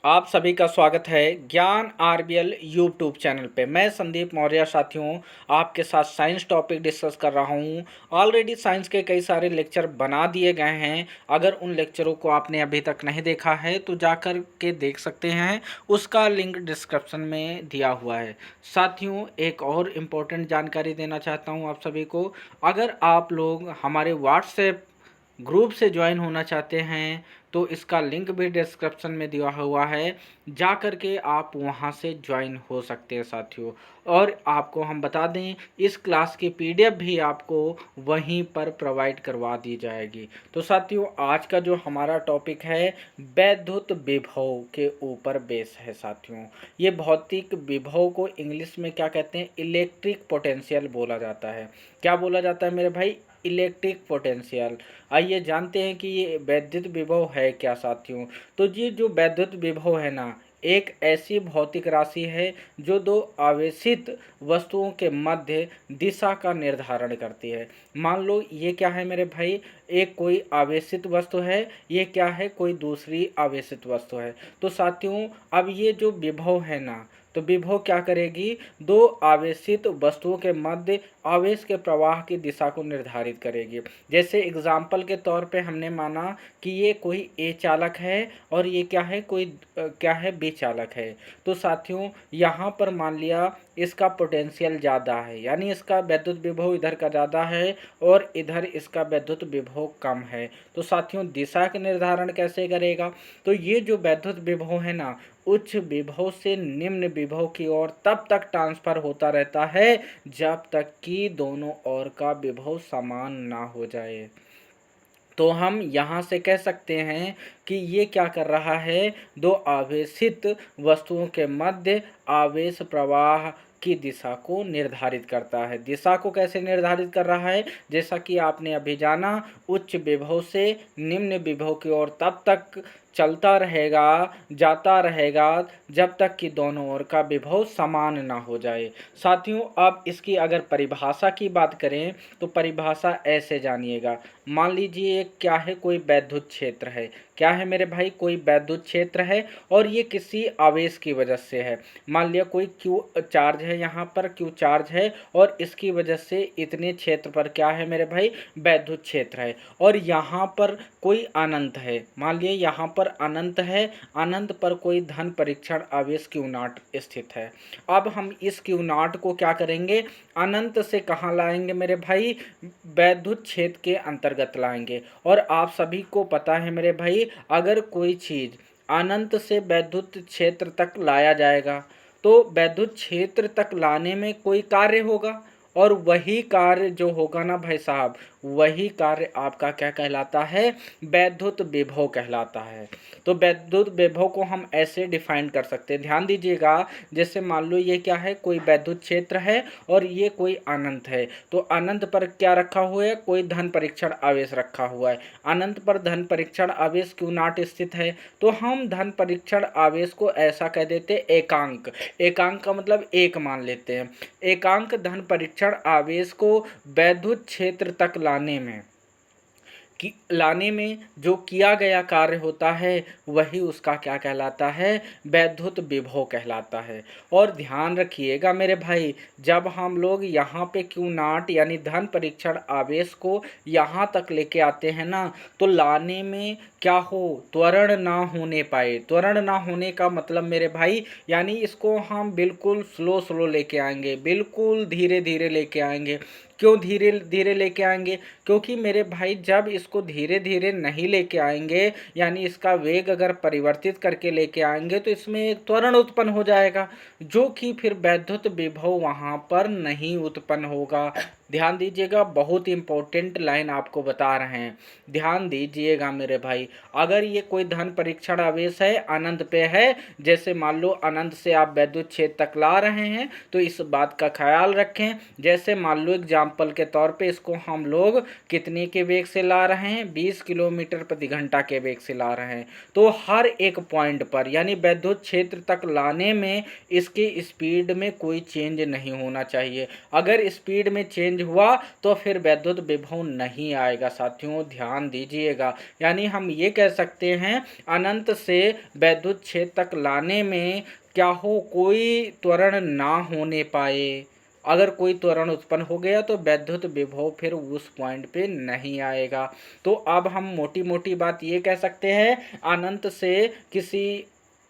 आप सभी का स्वागत है ज्ञान आरबीएल यूट्यूब चैनल पे। मैं संदीप मौर्य साथियों आपके साथ साइंस टॉपिक डिस्कस कर रहा हूँ। ऑलरेडी साइंस के कई सारे लेक्चर बना दिए गए हैं। अगर उन लेक्चरों को आपने अभी तक नहीं देखा है तो जाकर के देख सकते हैं, उसका लिंक डिस्क्रिप्शन में दिया हुआ है। साथियों, एक और इम्पोर्टेंट जानकारी देना चाहता हूँ आप सभी को। अगर आप लोग हमारे व्हाट्सएप ग्रुप से ज्वाइन होना चाहते हैं तो इसका लिंक भी डिस्क्रिप्शन में दिया हुआ है, जा कर के आप वहां से ज्वाइन हो सकते हैं साथियों। और आपको हम बता दें, इस क्लास की पीडीएफ भी आपको वहीं पर प्रोवाइड करवा दी जाएगी। तो साथियों, आज का जो हमारा टॉपिक है वैद्युत विभव के ऊपर बेस है साथियों। ये भौतिक विभव को इंग्लिश में क्या कहते हैं? इलेक्ट्रिक पोटेंशियल बोला जाता है। क्या बोला जाता है मेरे भाई? Electric potential. आइए जानते हैं कि ये वैद्युत विभव है क्या साथियों। तो ये जो वैद्युत विभव है ना, एक ऐसी भौतिक राशि है जो दो आवेशित वस्तुओं के मध्य दिशा का निर्धारण करती है। मान लो ये क्या है मेरे भाई? एक कोई आवेशित वस्तु है, ये क्या है? कोई दूसरी आवेशित वस्तु है। तो साथियों, अब ये जो विभव है ना, तो विभव क्या करेगी? दो आवेशित वस्तुओं के मध्य आवेश के प्रवाह की दिशा को निर्धारित करेगी। जैसे एग्जाम्पल के तौर पे हमने माना कि ये कोई ए चालक है और ये क्या है? कोई क्या है? बी चालक है। तो साथियों, यहाँ पर मान लिया इसका पोटेंशियल ज़्यादा है, यानी इसका वैद्युत विभव इधर का ज़्यादा है और इधर इसका वैद्युत विभव कम है। तो साथियों, दिशा का निर्धारण कैसे करेगा? तो ये जो वैद्युत विभव है ना, उच्च विभव से निम्न विभव की ओर तब तक ट्रांसफर होता रहता है जब तक कि दोनों ओर का विभव समान ना हो जाए। तो हम यहाँ से कह सकते हैं कि ये क्या कर रहा है? दो आवेशित वस्तुओं के मध्य आवेश प्रवाह की दिशा को निर्धारित करता है। दिशा को कैसे निर्धारित कर रहा है? जैसा कि आपने अभी जाना, उच्च विभव से निम्न विभव की ओर तब तक चलता रहेगा, जाता रहेगा जब तक कि दोनों ओर का विभव समान ना हो जाए। साथियों, अब इसकी अगर परिभाषा की बात करें तो परिभाषा ऐसे जानिएगा। मान लीजिए क्या है? कोई वैद्युत क्षेत्र है। क्या है मेरे भाई? कोई वैद्युत क्षेत्र है और ये किसी आवेश की वजह से है। मान लिया कोई क्यू चार्ज है, यहाँ पर क्यू चार्ज है और इसकी वजह से इतने क्षेत्र पर क्या है मेरे भाई? वैद्युत क्षेत्र है। और यहाँ पर कोई अनंत है। मान लिया यहाँ पर अनंत है, अनंत पर कोई धन परीक्षण आवेश क्यू नॉट स्थित है। अब हम इस क्यू नॉट को क्या करेंगे? अनंत से कहाँ लाएंगे मेरे भाई? वैद्युत क्षेत्र के अंतर्गत लाएंगे। और आप सभी को पता है मेरे भाई, अगर कोई चीज़ अनंत से वैद्युत क्षेत्र तक लाया जाएगा तो वैद्युत क्षेत्र तक लाने में कोई कार्य होगा, और वही कार्य जो होगा ना भाई साहब, वही कार्य आपका क्या कहलाता है? वैद्युत विभव कहलाता है। तो वैद्युत विभव को हम ऐसे डिफाइन कर सकते हैं, ध्यान दीजिएगा। जैसे मान लो ये क्या है? कोई वैद्युत क्षेत्र है और ये कोई अनंत है। तो अनंत पर क्या रखा हुआ है? कोई धन परीक्षण आवेश रखा हुआ है। अनंत पर धन परीक्षण आवेश क्यू नॉट स्थित है। तो हम धन परीक्षण आवेश को ऐसा कह देते एकांक। एकांक का मतलब एक मान लेते हैं। एकांक धन परीक्षण आवेश को वैद्युत क्षेत्र तक लाने में जो किया गया कार्य होता है वही उसका क्या कहलाता है? वैद्युत विभव कहलाता है। और ध्यान रखिएगा मेरे भाई, जब हम लोग यहाँ पे क्यू नॉट यानी धन परीक्षण आवेश को यहाँ तक लेके आते हैं ना, तो लाने में क्या हो? त्वरण ना होने पाए। त्वरण ना होने का मतलब मेरे भाई, यानी इसको हम बिल्कुल स्लो स्लो लेके आएंगे, बिल्कुल धीरे धीरे लेके आएंगे। क्यों धीरे धीरे लेके आएंगे? क्योंकि मेरे भाई जब इसको धीरे धीरे नहीं लेके आएंगे, यानी इसका वेग अगर परिवर्तित करके लेके आएंगे तो इसमें एक त्वरण उत्पन्न हो जाएगा, जो कि फिर वैद्युत विभव वहाँ पर नहीं उत्पन्न होगा। ध्यान दीजिएगा, बहुत इंपॉर्टेंट लाइन आपको बता रहे हैं, ध्यान दीजिएगा मेरे भाई। अगर ये कोई धन परीक्षण आवेश है, अनंत पे है, जैसे मान लो अनंत से आप वैद्युत क्षेत्र तक ला रहे हैं, तो इस बात का ख्याल रखें। जैसे मान लो एग्जाम्पल एग्जाम्पल के तौर पे इसको हम लोग कितने के वेग से ला रहे हैं, 20 किलोमीटर प्रति घंटा के वेग से ला रहे हैं। तो हर एक पॉइंट पर यानी वैद्युत क्षेत्र तक लाने में इसकी स्पीड में कोई चेंज नहीं होना चाहिए। अगर स्पीड में चेंज हुआ तो फिर वैद्युत विभव नहीं आएगा। साथियों ध्यान दीजिएगा, यानी हम ये कह सकते हैं अनंत से वैद्युत क्षेत्र तक लाने में क्या हो, कोई त्वरण ना होने पाए। अगर कोई त्वरण उत्पन्न हो गया तो वैद्युत विभव फिर उस पॉइंट पे नहीं आएगा। तो अब हम मोटी मोटी बात ये कह सकते हैं, अनंत से किसी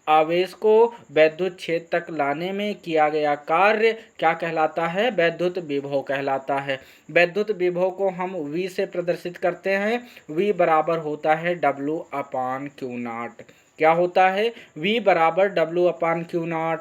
आवेश को वैद्युत क्षेत्र तक लाने में किया गया कार्य क्या कहलाता है, वैद्युत विभव कहलाता है। वैद्युत विभव को हम V से प्रदर्शित करते हैं। V बराबर होता है W/Q0। क्या होता है, V बराबर W/Q0।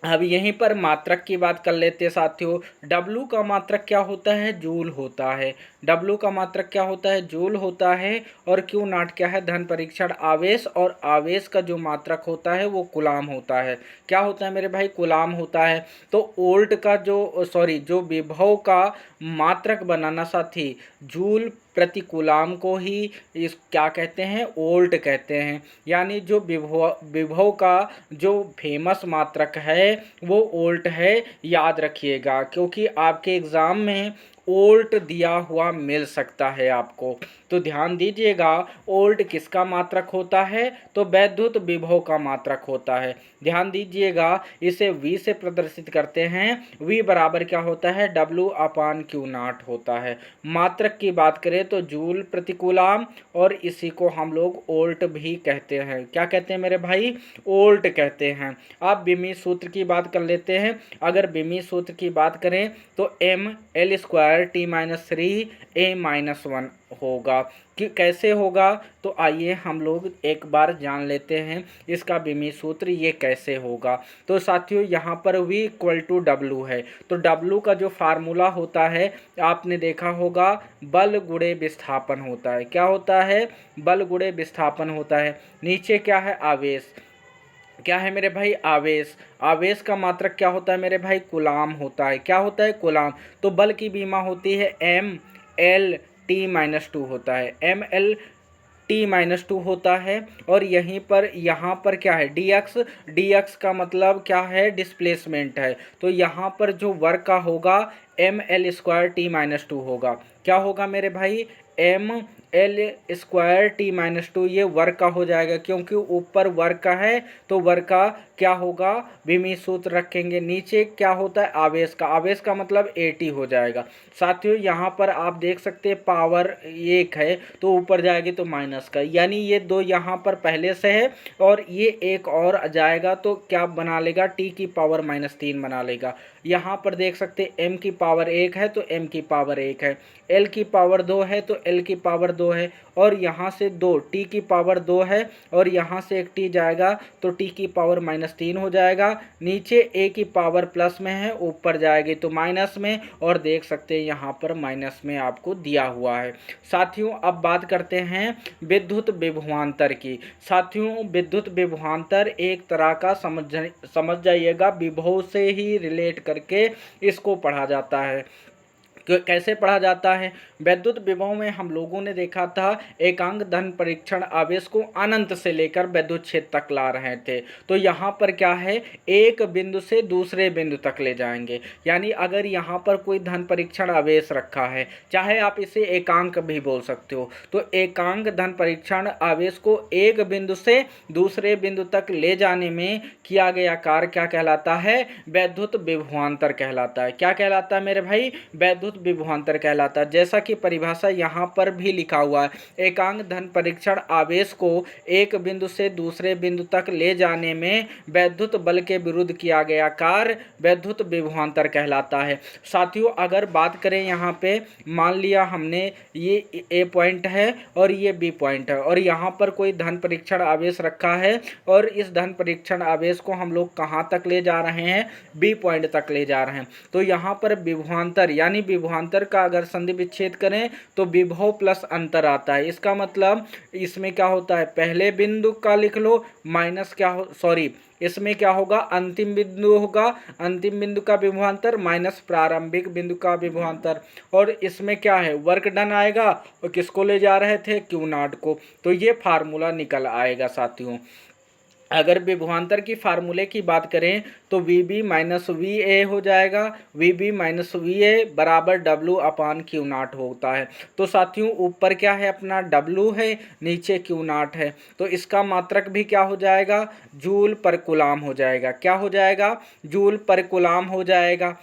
अब यहीं पर मात्रक की बात कर लेते हैं साथियों। W का मात्रक क्या होता है, जूल होता है। W का मात्रक क्या होता है, जूल होता है। और Q0 क्या है, धन परीक्षण आवेश, और आवेश का जो मात्रक होता है वो कूलाम होता है। क्या होता है मेरे भाई, कूलाम होता है। तो वोल्ट का जो विभव का मात्रक बनाना साथी, जूल प्रति कूलाम को ही इस क्या कहते हैं, वोल्ट कहते हैं। यानी जो विभव का जो फेमस मात्रक है वो वोल्ट है, याद रखिएगा, क्योंकि आपके एग्ज़ाम में वोल्ट दिया हुआ मिल सकता है आपको। तो ध्यान दीजिएगा, वोल्ट किसका मात्रक होता है, तो वैद्युत विभव का मात्रक होता है। ध्यान दीजिएगा, इसे V से प्रदर्शित करते हैं। V बराबर क्या होता है, W/Q0 होता है। मात्रक की बात करें तो जूल प्रति कूलाम, और इसी को हम लोग वोल्ट भी कहते हैं। क्या कहते हैं मेरे भाई, वोल्ट कहते हैं। अब बिमी सूत्र की बात कर लेते हैं। अगर बिमी सूत्र की बात करें तो mL²T-3A-1 होगा। कि कैसे होगा, तो आइए हम लोग एक बार जान लेते हैं इसका बिमी सूत्र ये कैसे होगा। तो साथियों यहाँ पर V=W है। तो W का जो फार्मूला होता है आपने देखा होगा, बल गुणे विस्थापन होता है। क्या होता है, बल गुणे विस्थापन होता है। नीचे क्या है, आवेश। क्या है मेरे भाई, आवेश। आवेश का मात्रक क्या होता है मेरे भाई, कूलाम होता है। क्या होता है, कूलाम। तो बल की बीमा होती है mL/T-2 होता है, mL/T-2 होता है। और यहाँ पर क्या है, dx का मतलब क्या है, डिस्प्लेसमेंट है। तो यहाँ पर जो वर्क का होगा mL²T-2 होगा। क्या होगा मेरे भाई, mL²T-2 ये वर्क का हो जाएगा, क्योंकि ऊपर वर्क का है तो वर्क का क्या होगा, विमी सूत्र रखेंगे। नीचे क्या होता है, आवेश का। आवेश का मतलब AT हो जाएगा। साथियों यहाँ पर आप देख सकते हैं पावर 1 है तो ऊपर जाएगी तो माइनस का, यानी ये 2 यहाँ पर पहले से है और ये एक और जाएगा तो क्या बना लेगा, T⁻³ बना लेगा। यहाँ पर देख सकते m की पावर 1 है तो m की पावर 1 है, l की पावर 2 है तो l की पावर 2 है, और यहाँ से 2 t की पावर 2 है और यहाँ से एक t जाएगा तो T⁻³ हो जाएगा। नीचे a की पावर प्लस में है, ऊपर जाएगी तो माइनस में, और देख सकते हैं यहाँ पर माइनस में आपको दिया हुआ है। साथियों अब बात करते हैं विद्युत विभवांतर की। साथियों विद्युत विभवांतर एक तरह का समझ जाइएगा, विभव से ही रिलेट करके इसको पढ़ा जाता है। कैसे पढ़ा जाता है, वैद्युत विभव में हम लोगों ने देखा था एकांक धन परीक्षण आवेश को अनंत से लेकर वैद्युत क्षेत्र तक ला रहे थे। तो यहाँ पर क्या है, एक बिंदु से दूसरे बिंदु तक ले जाएंगे। यानी अगर यहाँ पर कोई धन परीक्षण आवेश रखा है, चाहे आप इसे एकांक भी बोल सकते हो, तो एकांक धन परीक्षण आवेश को एक बिंदु से दूसरे बिंदु तक ले जाने में किया गया कार्य क्या कहलाता है, वैद्युत विभवांतर कहलाता है। क्या कहलाता है मेरे भाई, वैद्युत विभवांतर कहलाता है। जैसा कि परिभाषा यहाँ पर भी लिखा हुआ है, एकांक धन परीक्षण आवेश को एक बिंदु से दूसरे बिंदु तक ले जाने में वैद्युत बल के विरुद्ध किया गया कार्य वैद्युत विभवांतर कहलाता है। साथियों अगर बात करें यहाँ पे, मान लिया हमने ये A पॉइंट है और ये B पॉइंट है, और यहाँ पर कोई धन परीक्षण आवेश रखा है, और इस धन परीक्षण आवेश को हम लोग कहाँ तक ले जा रहे हैं, B पॉइंट तक ले जा रहे हैं। तो यहाँ पर विभवांतर यानी विभवांतर का अगर संधि विच्छेद करें तो विभव प्लस अंतर आता है। इसका मतलब इसमें क्या होता है, पहले बिंदु का लिख लो माइनस क्या हो, सॉरी इसमें क्या होगा, अंतिम बिंदु होगा, अंतिम बिंदु का विभवांतर माइनस प्रारंभिक बिंदु का विभवांतर, और इसमें क्या है, वर्क डन आएगा और किसको ले जा रहे थे, क्यू नॉट को। तो ये फार्मूला निकल आएगा साथियों। अगर विभवांतर की फार्मूले की बात करें तो V B minus V A हो जाएगा, V B minus V A बराबर डब्लू अपान क्यू नाट होता है। तो साथियों ऊपर क्या है अपना डब्लू है, नीचे क्यू नाट है, तो इसका मात्रक भी क्या हो जाएगा, जूल पर कूलाम हो जाएगा। क्या हो जाएगा, जूल पर कूलाम हो जाएगा।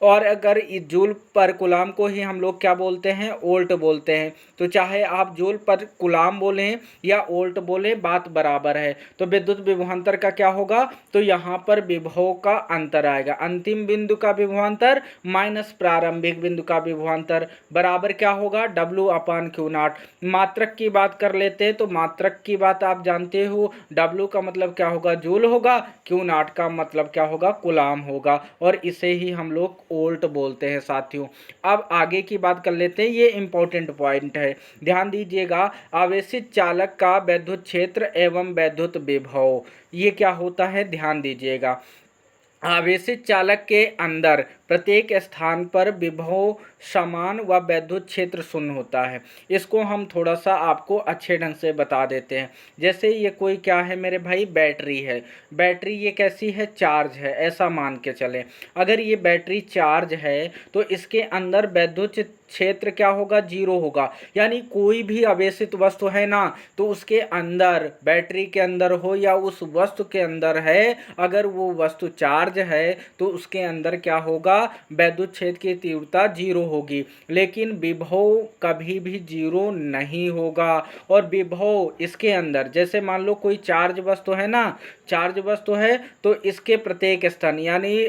और अगर इस जूल पर कूलाम को ही हम लोग क्या बोलते हैं, वोल्ट बोलते हैं। तो चाहे आप जूल पर कूलाम बोलें या वोल्ट बोलें, बात बराबर है। तो विद्युत विभवांतर का क्या होगा, तो यहाँ पर विभव का अंतर आएगा, अंतिम बिंदु का विभवांतर माइनस प्रारंभिक बिंदु का विभवांतर बराबर क्या होगा, डब्लू अपान क्यू नॉट। मात्रक की बात कर लेते हैं, तो मात्रक की बात आप जानते हो, डब्लू का मतलब क्या होगा, जूल होगा, क्यू नॉट का मतलब क्या होगा, कूलाम होगा, और इसे ही हम लोग वोल्ट बोलते हैं साथियों। अब आगे की बात कर लेते हैं, ये इंपॉर्टेंट पॉइंट है, ध्यान दीजिएगा। आवेशित चालक का वैद्युत क्षेत्र एवं वैद्युत विभव, ये क्या होता है, ध्यान दीजिएगा। आवेशित चालक के अंदर प्रत्येक स्थान पर विभव समान व विद्युत क्षेत्र शून्य होता है। इसको हम थोड़ा सा आपको अच्छे ढंग से बता देते हैं। जैसे ये कोई क्या है मेरे भाई, बैटरी है, बैटरी ये कैसी है, चार्ज है, ऐसा मान के चलें। अगर ये बैटरी चार्ज है तो इसके अंदर विद्युत क्षेत्र क्या होगा, जीरो होगा। यानी कोई भी आवेशित वस्तु है ना, तो उसके अंदर, बैटरी के अंदर हो या उस वस्तु के अंदर है, अगर वो वस्तु चार्ज है तो उसके अंदर क्या होगा, वैद्युत क्षेत्र की तीव्रता जीरो होगी। लेकिन विभव कभी भी जीरो नहीं होगा। और विभव इसके अंदर, जैसे मान लो कोई चार्ज वस्तु है ना, चार्ज वस्तु है तो इसके प्रत्येक स्थान, यानी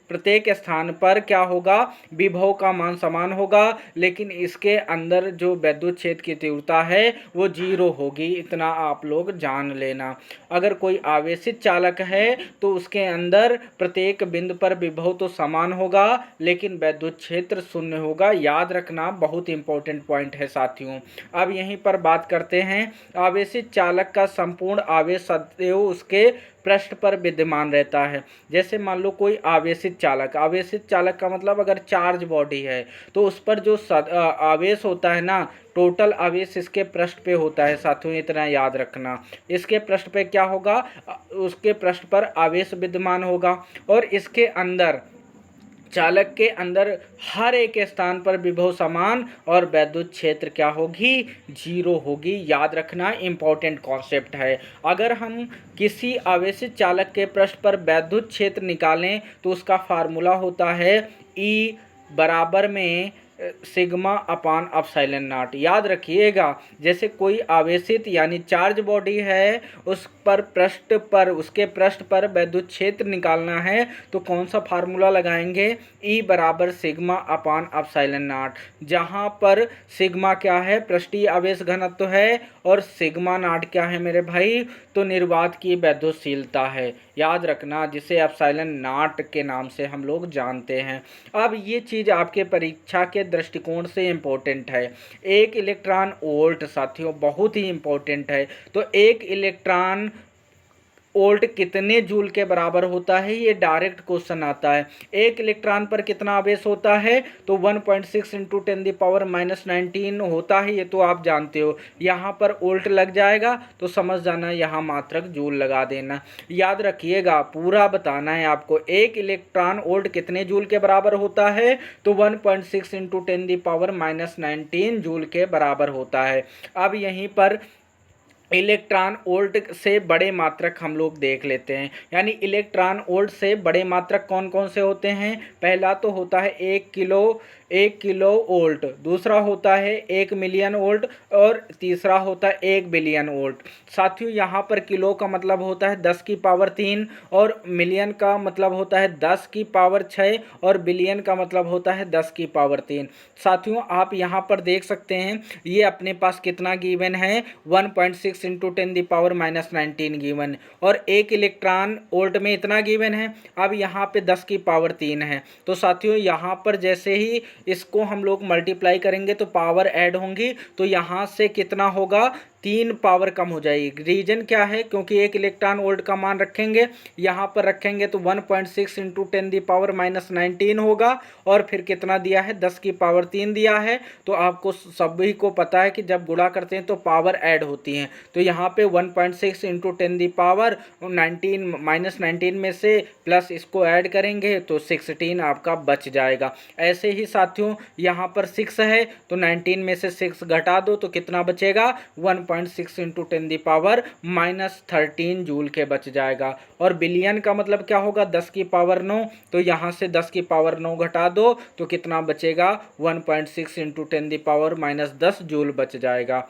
प्रत्येक स्थान पर क्या होगा, विभव का मान समान होगा, लेकिन इसके अंदर जो वैद्युत क्षेत्र की तीव्रता है वो जीरो होगी। इतना आप लोग जान लेना। अगर कोई आवेशित चालक है तो उसके अंदर प्रत्येक बिंदु पर विभव तो समान होगा, लेकिन वैद्युत क्षेत्र शून्य होगा। याद रखना, बहुत इंपॉर्टेंट पॉइंट है साथियों। अब यहीं पर बात करते हैं, आवेशित चालक का संपूर्ण आवेश सदैव उसके पृष्ठ पर विद्यमान रहता है। जैसे मान लो कोई आवेशित चालक, आवेशित चालक का मतलब अगर चार्ज बॉडी है तो उस पर जो आवेश होता है ना, टोटल आवेश इसके पृष्ठ पे होता है साथियों, इतना याद रखना। इसके पृष्ठ पे क्या होगा, उसके पृष्ठ पर आवेश विद्यमान होगा, और इसके अंदर, चालक के अंदर हर एक स्थान पर विभव समान और वैद्युत क्षेत्र क्या होगी, जीरो होगी। याद रखना, इंपॉर्टेंट कॉन्सेप्ट है। अगर हम किसी आवेशित चालक के पृष्ठ पर वैद्युत क्षेत्र निकालें तो उसका फार्मूला होता है ई बराबर में सिग्मा अपान एप्सिलॉन नॉट। याद रखिएगा, जैसे कोई आवेशित यानी चार्ज बॉडी है, उस पर पृष्ठ पर, उसके पृष्ठ पर वैद्युत क्षेत्र निकालना है तो कौन सा फार्मूला लगाएंगे, ई बराबर सिग्मा अपान एप्सिलॉन नॉट। जहाँ पर सिग्मा क्या है, पृष्ठीय आवेश घनत्व है, और सिग्मा नॉट क्या है मेरे भाई, तो निर्वात की वैद्युतशीलता है। याद रखना, जिसे एप्सिलॉन नॉट के नाम से हम लोग जानते हैं। अब ये चीज़ आपके परीक्षा के दृष्टिकोण से इम्पोर्टेंट है। एक इलेक्ट्रॉन वोल्ट साथियों बहुत ही इम्पोर्टेंट है। तो एक इलेक्ट्रॉन वोल्ट कितने जूल के बराबर होता है, ये डायरेक्ट क्वेश्चन आता है। एक इलेक्ट्रॉन पर कितना आवेश होता है, तो 1.6 इंटू 10⁻⁻19 होता है, ये तो आप जानते हो। यहाँ पर वोल्ट लग जाएगा तो समझ जाना, यहाँ मात्रक जूल लगा देना। याद रखिएगा, पूरा बताना है आपको। एक इलेक्ट्रॉन वोल्ट कितने जूल के बराबर होता है, तो 1.6 इंटू 10⁻⁻19 जूल के बराबर होता है। अब यहीं पर इलेक्ट्रॉन वोल्ट से बड़े मात्रक हम लोग देख लेते हैं। यानी इलेक्ट्रॉन वोल्ट से बड़े मात्रक कौन कौन से होते हैं, पहला तो होता है 1 किलो वोल्ट, दूसरा होता है 1 मिलियन वोल्ट, और तीसरा होता है 1 बिलियन वोल्ट। साथियों यहाँ पर किलो का मतलब होता है 10 की पावर 3, और मिलियन का मतलब होता है 10 की पावर 6, और बिलियन का मतलब होता है 10 की पावर 3। साथियों आप यहाँ पर देख सकते हैं, ये अपने पास कितना गिवन है, 1.6 इंटू 10⁻⁻19 गिवन, और एक इलेक्ट्रॉन वोल्ट में इतना गिवन है। अब यहाँ पे 10 की पावर 3 है। तो साथियों यहाँ पर जैसे ही इसको हम लोग मल्टीप्लाई करेंगे तो पावर ऐड होंगी, तो यहाँ से कितना होगा, 3 पावर कम हो जाएगी। रीजन क्या है, क्योंकि 1 इलेक्ट्रॉन वोल्ट का मान रखेंगे, यहाँ पर रखेंगे तो 1.6 इंटू 10⁻⁻19 होगा, और फिर कितना दिया है, 10⁻³ दिया है। तो आपको सभी को पता है कि जब गुणा करते हैं तो पावर ऐड होती हैं, तो यहाँ पे 1.6 इंटू 10⁻19 में से प्लस इसको ऐड करेंगे तो 16 आपका बच जाएगा। ऐसे ही साथियों यहाँ पर 6 है तो 19 में से 6 घटा दो तो कितना बचेगा, 1.6 इंटू 10⁻⁻13 जूल के बच जाएगा। और बिलियन का मतलब क्या होगा, 10⁻9, तो यहाँ से 10⁻9 घटा दो तो कितना बचेगा, 1.6 इंटू 10⁻−10 जूल बच जाएगा।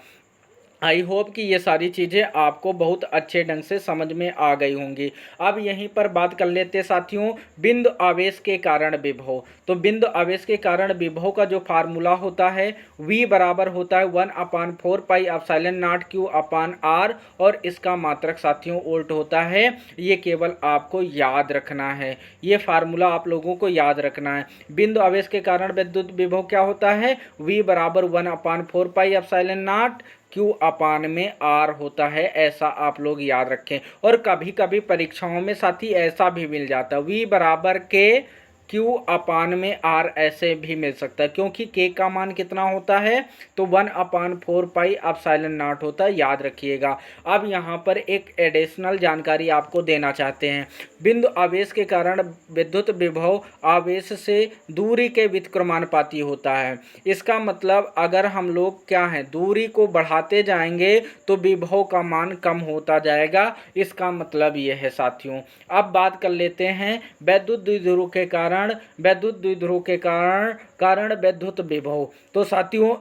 आई होप कि ये सारी चीज़ें आपको बहुत अच्छे ढंग से समझ में आ गई होंगी। अब यहीं पर बात कर लेते हैं साथियों, बिंदु आवेश के कारण विभव। तो बिंदु आवेश के कारण विभव का जो फार्मूला होता है V बराबर होता है 1/4πε0Q/r, और इसका मात्रक साथियों वोल्ट होता है। ये केवल आपको याद रखना है, ये फार्मूला आप लोगों को याद रखना है। बिंदु आवेश के कारण विद्युत विभव क्या होता है, V बराबर 1/4πε0 Q/r होता है, ऐसा आप लोग याद रखें। और कभी कभी परीक्षाओं में साथी ऐसा भी मिल जाता है, V बराबर के Q/r ऐसे भी मिल सकता है, क्योंकि K का मान कितना होता है, तो 1/4πε0 होता है, याद रखिएगा। अब यहाँ पर एक एडिशनल जानकारी आपको देना चाहते हैं। बिंदु आवेश के कारण विद्युत विभव आवेश से दूरी के व्युत्क्रमानुपाती होता है। इसका मतलब अगर हम लोग क्या है, दूरी को बढ़ाते जाएंगे तो विभव का मान कम होता जाएगा, इसका मतलब ये है साथियों। अब बात कर लेते हैं वैद्युत द्विध्रुव के कारण विद्युत विभव। तो साथियों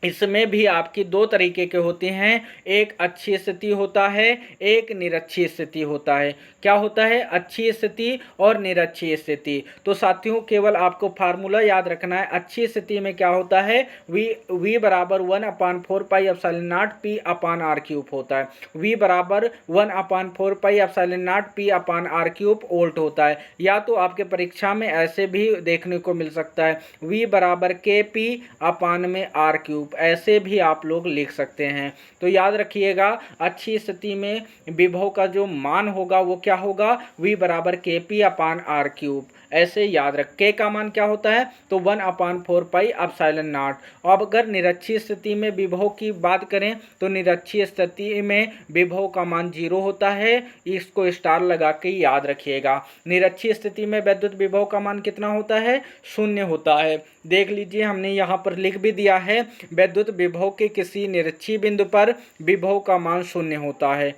इसमें भी आपकी 2 तरीके के होते हैं, एक अच्छी स्थिति होता है, एक निरक्षीय स्थिति होता है। क्या होता है, अच्छी स्थिति और निरक्षीय स्थिति। तो साथियों केवल आपको फार्मूला याद रखना है। अच्छी स्थिति में क्या होता है, V बराबर 1/4πε0 P/r³ होता है। V बराबर 1/4πε0 P/r³ वोल्ट होता है। या तो आपके परीक्षा में ऐसे भी देखने को मिल सकता है, V बराबर Kp/r³, ऐसे भी आप लोग लिख सकते हैं। तो याद रखिएगा, अच्छी स्थिति में विभव का जो मान होगा वो क्या होगा, V बराबर Kp/r³, ऐसे याद रख। K का मान क्या होता है, तो 1/4πε0। अब अगर निरक्षीय स्थिति में विभव की बात करें तो निरक्षीय स्थिति में विभव का मान 0 होता है, इसको स्टार लगा के याद रखिएगा। निरक्षीय स्थिति में विद्युत विभव का मान कितना होता है, 0 होता है। देख लीजिए हमने यहाँ पर लिख भी दिया है, विद्युत विभव के किसी निरक्षीय बिंदु पर विभव का मान 0 होता है।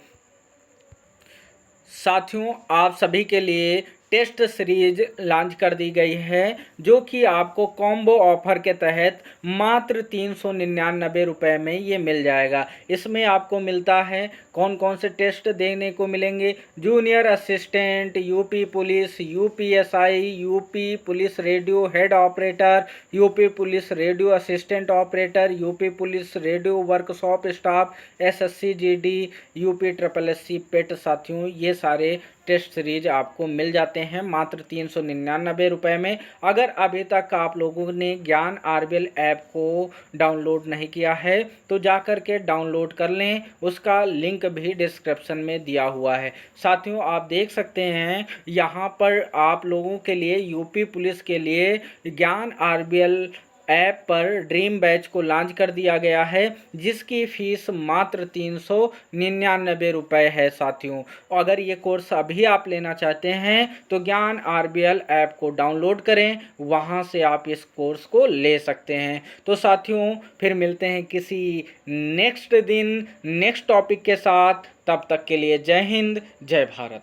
साथियों आप सभी के लिए टेस्ट सीरीज लॉन्च कर दी गई है, जो कि आपको कॉम्बो ऑफर के तहत मात्र 399 रुपये में ये मिल जाएगा। इसमें आपको मिलता है कौन कौन से टेस्ट देने को मिलेंगे, junior assistant, UP police, UPSI, UP police radio head operator, UP police radio assistant operator, UP police radio workshop staff, SSC GD, UP SSSC पेट। साथियों ये सारे टेस्ट सीरीज आपको मिल जाते हैं मात्र 399 रुपये में। अगर अभी तक आप लोगों ने ज्ञान RBL ऐप को डाउनलोड नहीं किया है तो जाकर के डाउनलोड कर लें, उसका लिंक भी डिस्क्रिप्शन में दिया हुआ है। साथियों आप देख सकते हैं यहाँ पर आप लोगों के लिए यूपी पुलिस के लिए ज्ञान RBL ऐप पर ड्रीम बैच को लॉन्च कर दिया गया है, जिसकी फीस मात्र 399 रुपये है। साथियों अगर ये कोर्स अभी आप लेना चाहते हैं तो ज्ञान RBL ऐप को डाउनलोड करें, वहाँ से आप इस कोर्स को ले सकते हैं। तो साथियों फिर मिलते हैं किसी नेक्स्ट दिन नेक्स्ट टॉपिक के साथ, तब तक के लिए जय हिंद जय भारत।